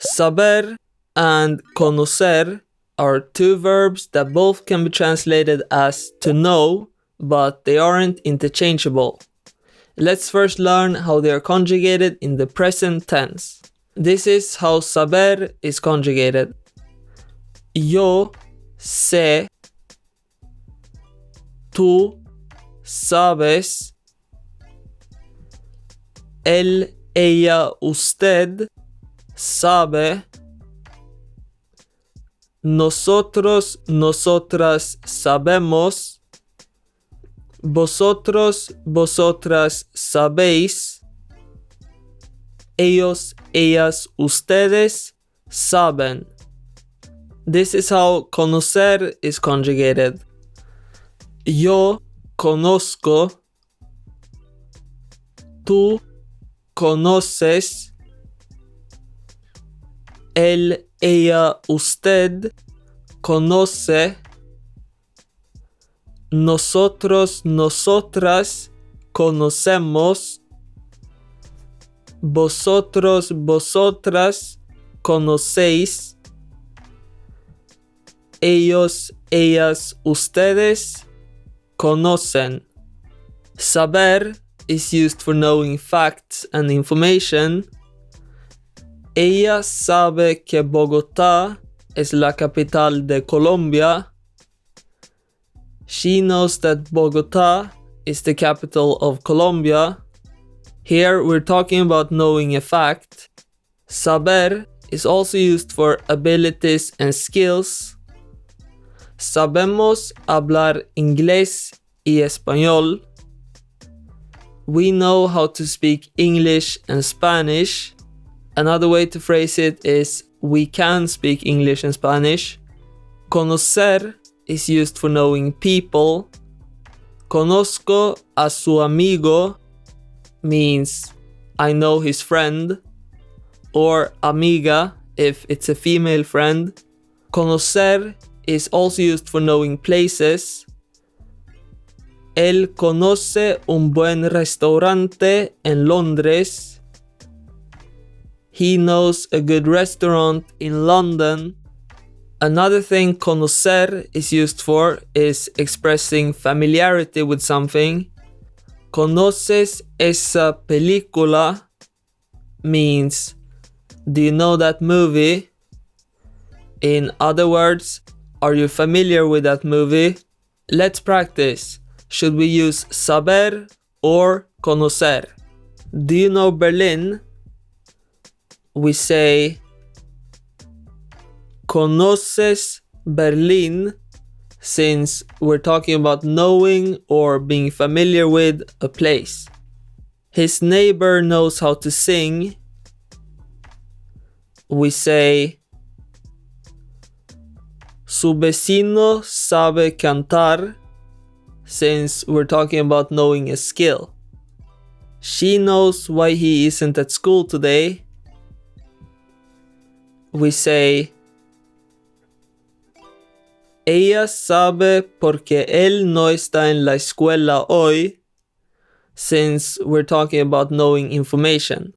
Saber and conocer are two verbs that both can be translated as to know, but they aren't interchangeable. Let's first learn how they are conjugated in the present tense. This is how saber is conjugated. Yo sé, tú sabes, él, ella, usted sabe, nosotros, nosotras sabemos, vosotros, vosotras sabéis, ellos, ellas, ustedes saben. This is how conocer is conjugated. Yo conozco, tú conoces, él, ella, usted conoce, nosotros, nosotras conocemos, vosotros, vosotras conocéis, ellos, ellas, ustedes conocen. Saber is used for knowing facts and information. Ella sabe que Bogotá es la capital de Colombia. She knows that Bogotá is the capital of Colombia. Here we're talking about knowing a fact. Saber is also used for abilities and skills. Sabemos hablar inglés y español. We know how to speak English and Spanish. Another way to phrase it is we can speak English and Spanish. Conocer is used for knowing people. Conozco a su amigo means I know his friend, or amiga if it's a female friend. Conocer is also used for knowing places. Él conoce un buen restaurante en Londres. He knows a good restaurant in London. Another thing conocer is used for is expressing familiarity with something. ¿Conoces esa película? Means, do you know that movie? In other words, are you familiar with that movie? Let's practice. Should we use saber or conocer? Do you know Berlin? We say, ¿conoces Berlin? Since we're talking about knowing or being familiar with a place. His neighbor knows how to sing. We say, su vecino sabe cantar, since we're talking about knowing a skill. She knows why he isn't at school today. We say, ella sabe porque él no está en la escuela hoy, since we're talking about knowing information.